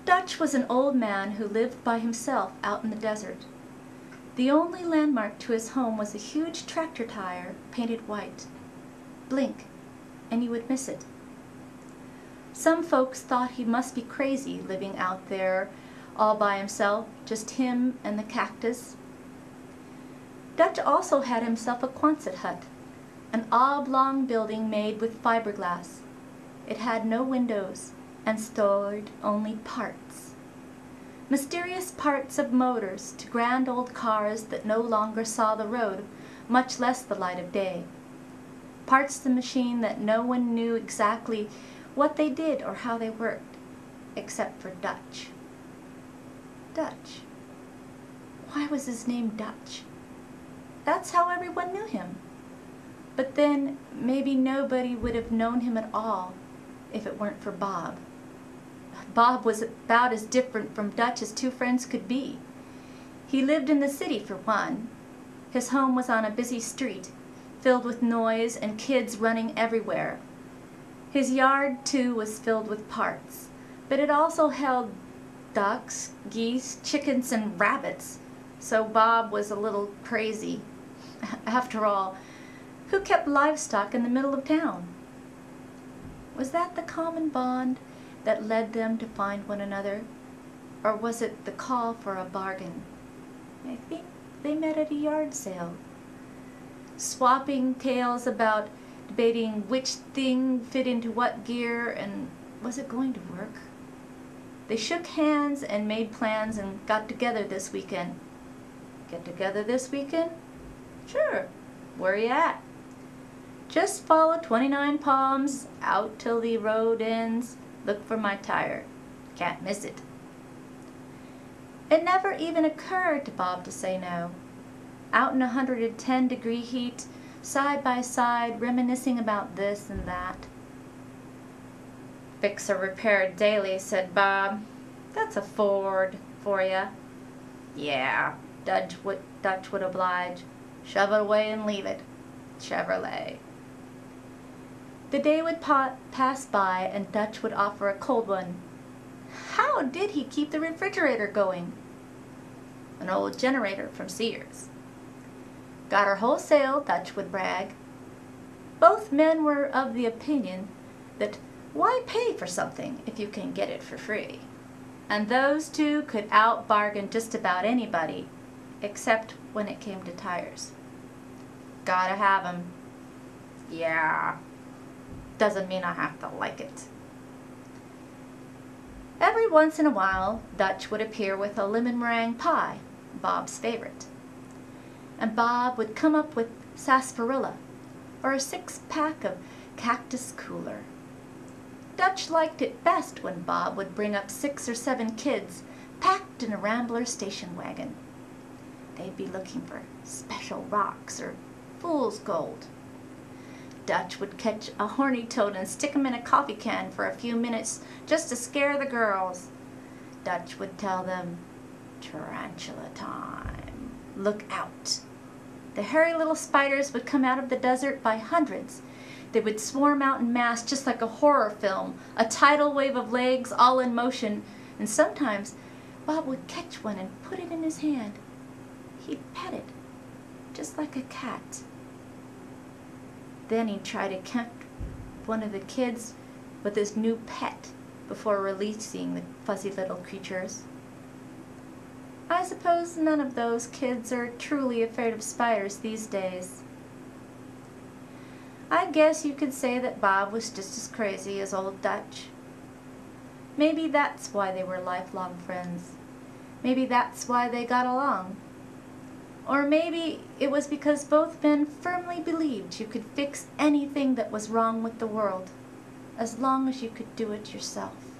Dutch was an old man who lived by himself out in the desert. The only landmark to his home was a huge tractor tire painted white. Blink, and you would miss it. Some folks thought he must be crazy living out there all by himself, just him and the cactus. Dutch also had himself a Quonset hut, an oblong building made with fiberglass. It had no windows and stored only parts. Mysterious parts of motors to grand old cars that no longer saw the road, much less the light of day. Parts of the machine that no one knew exactly what they did or how they worked, except for Dutch. Dutch. Why was his name Dutch? That's how everyone knew him. But then maybe nobody would have known him at all if it weren't for Bob. Bob was about as different from Dutch as two friends could be. He lived in the city for one. His home was on a busy street, filled with noise and kids running everywhere. His yard, too, was filled with parts, but it also held ducks, geese, chickens, and rabbits, so Bob was a little crazy. After all, who kept livestock in the middle of town? Was that the common bond that led them to find one another, or was it the call for a bargain? I think they met at a yard sale, swapping tales about debating which thing fit into what gear and was it going to work. They shook hands and made plans and got together this weekend. Get together this weekend? Sure. Where you at? Just follow 29 Palms out till the road ends. Look for my tire. Can't miss it. It never even occurred to Bob to say no. Out in 110-degree heat, side by side, reminiscing about this and that. Fix or repair daily, said Bob. That's a Ford for ya. Yeah, Dutch would oblige. Shove it away and leave it. Chevrolet. The day would pass by and Dutch would offer a cold one. How did he keep the refrigerator going? An old generator from Sears. Got her wholesale, Dutch would brag. Both men were of the opinion that why pay for something if you can get it for free? And those two could out-bargain just about anybody, except when it came to tires. Gotta have 'em. Yeah. Doesn't mean I have to like it. Every once in a while, Dutch would appear with a lemon meringue pie, Bob's favorite. And Bob would come up with sarsaparilla, or a 6-pack of Cactus Cooler. Dutch liked it best when Bob would bring up 6 or 7 kids packed in a Rambler station wagon. They'd be looking for special rocks or fool's gold. Dutch would catch a horny toad and stick him in a coffee can for a few minutes just to scare the girls. Dutch would tell them, tarantula time, look out. The hairy little spiders would come out of the desert by hundreds. They would swarm out en masse just like a horror film, a tidal wave of legs all in motion, and sometimes Bob would catch one and put it in his hand. He'd pet it, just like a cat. Then he'd try to tempt one of the kids with his new pet before releasing the fuzzy little creatures. I suppose none of those kids are truly afraid of spiders these days. I guess you could say that Bob was just as crazy as old Dutch. Maybe that's why they were lifelong friends. Maybe that's why they got along. Or maybe it was because both men firmly believed you could fix anything that was wrong with the world, as long as you could do it yourself.